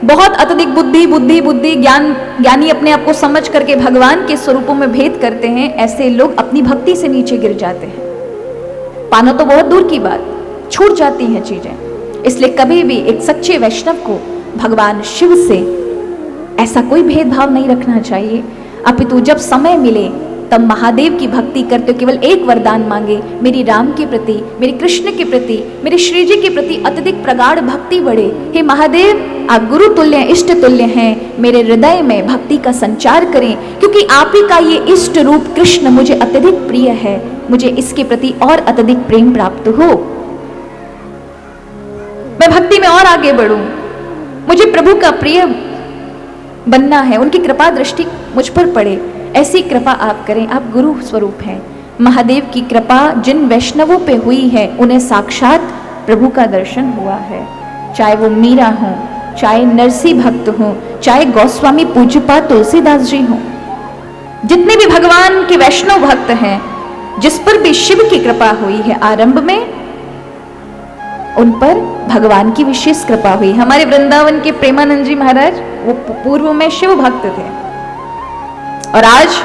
बहुत अत्यधिक बुद्धि ज्ञानी अपने आप को समझ करके भगवान के स्वरूपों में भेद करते हैं, ऐसे लोग अपनी भक्ति से नीचे गिर जाते हैं। पाना तो बहुत दूर की बात, छूट जाती हैं चीजें। इसलिए कभी भी एक सच्चे वैष्णव को भगवान शिव से ऐसा कोई भेदभाव नहीं रखना चाहिए, अपितु जब समय मिले तब महादेव की भक्ति करते हो केवल एक वरदान मांगे, मेरी राम के प्रति, मेरे कृष्ण के प्रति, मेरे श्री जी के प्रति अत्यधिक प्रगाढ़ भक्ति बढ़े। हे महादेव, आप गुरु तुल्य इष्ट तुल्य हैं, मेरे हृदय में भक्ति का संचार करें, क्योंकि आप ही का ये इष्ट रूप कृष्ण मुझे अत्यधिक प्रिय है, मुझे इसके प्रति और अत्यधिक प्रेम प्राप्त हो, मैं भक्ति में और आगे बढ़ूं, मुझे प्रभु का प्रिय बनना है, उनकी कृपा दृष्टि मुझ पर पड़े, ऐसी कृपा आप करें। आप गुरु स्वरूप हैं। महादेव की कृपा जिन वैष्णवों पे हुई है उन्हें साक्षात प्रभु का दर्शन हुआ है, चाहे वो मीरा हो, चाहे नरसी भक्त हो, चाहे गोस्वामी पूज्यपाद तुलसीदास जी हो, जितने भी भगवान के वैष्णव भक्त हैं, जिस पर भी शिव की कृपा हुई है आरंभ में, उन पर भगवान की विशेष कृपा हुई। हमारे वृंदावन के प्रेमानंद जी महाराज वो पूर्व में शिव भक्त थे और आज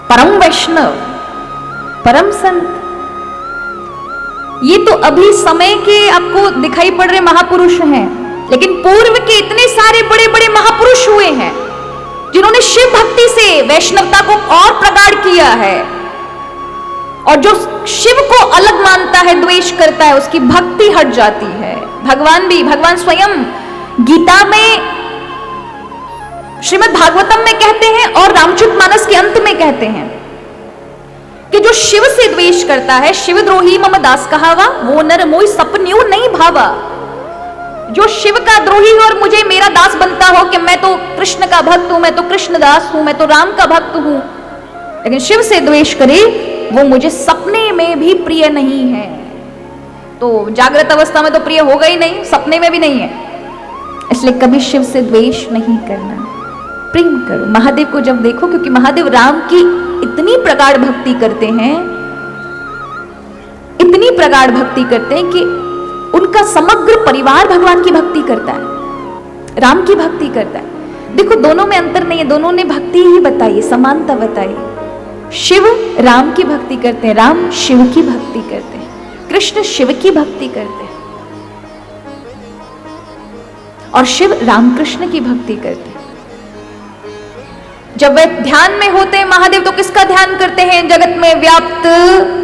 परम वैष्णव, परम संत। ये तो अभी समय के आपको दिखाई पड़ रहे महापुरुष हैं, लेकिन पूर्व के इतने सारे बड़े बड़े महापुरुष हुए हैं जिन्होंने शिव भक्ति से वैष्णवता को और प्रगाढ़ किया है। और जो शिव को अलग मानता है, द्वेष करता है, उसकी भक्ति हट जाती है। भगवान स्वयं गीता में, श्रीमद् भागवतम में कहते हैं और रामचरितमानस के अंत में कहते हैं कि जो शिव से द्वेष करता है, शिवद्रोही मम दास कहावा, वो नर मोई सपन्यू नहीं भावा। जो शिव का द्रोही और मुझे मेरा दास बनता हो कि मैं तो कृष्ण का भक्त हूं, मैं तो कृष्ण दास हूं, मैं तो राम का भक्त हूं, लेकिन शिव से द्वेष करे, वो मुझे सपने में भी प्रिय नहीं है। तो जागृत अवस्था में तो प्रिय होगा ही नहीं, सपने में भी नहीं है। इसलिए कभी शिव से द्वेष नहीं करना, प्रेम करो। महादेव को जब देखो, क्योंकि महादेव राम की इतनी प्रगाढ़ भक्ति करते हैं, इतनी प्रगाढ़ भक्ति करते हैं कि उनका समग्र परिवार भगवान की भक्ति करता है, राम की भक्ति करता है। देखो दोनों में अंतर नहीं है, दोनों ने भक्ति ही बताई, समानता बताई। शिव राम की भक्ति करते हैं, राम शिव की भक्ति करते हैं, कृष्ण शिव की भक्ति करते हैं, और शिव रामकृष्ण की भक्ति करते हैं। जब वे ध्यान में होते हैं महादेव, तो किसका ध्यान करते हैं? जगत में व्याप्त,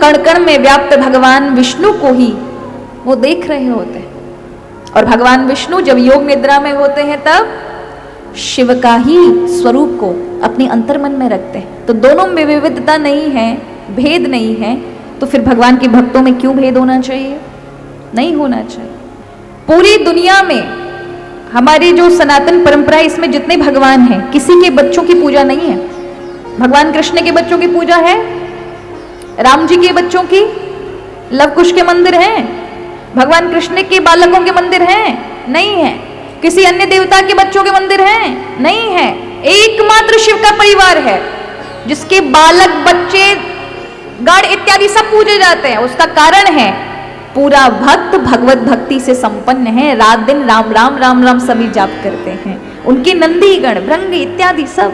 कण कण में व्याप्त भगवान विष्णु को ही वो देख रहे होते हैं। और भगवान विष्णु जब योग निद्रा में होते हैं तब शिव का ही स्वरूप को अपने अंतर्मन में रखते हैं। तो दोनों में विविधता नहीं है, भेद नहीं है, तो फिर भगवान के भक्तों में क्यों भेद होना चाहिए? नहीं होना चाहिए। पूरी दुनिया में हमारी जो सनातन परंपरा है, इसमें जितने भगवान हैं, किसी के बच्चों की पूजा नहीं है। भगवान कृष्ण के बच्चों की पूजा है, राम जी के बच्चों की लव कुश के मंदिर हैं, भगवान कृष्ण के बालकों के मंदिर हैं? नहीं है। किसी अन्य देवता के बच्चों के मंदिर हैं? नहीं है। एकमात्र शिव का परिवार है जिसके बालक, बच्चे, गण इत्यादि सब पूजे जाते हैं। उसका कारण है पूरा भक्त भगवत भक्ति से संपन्न है, रात दिन राम राम राम राम सभी जाप करते हैं। उनके नंदी गण, भृंग इत्यादि सब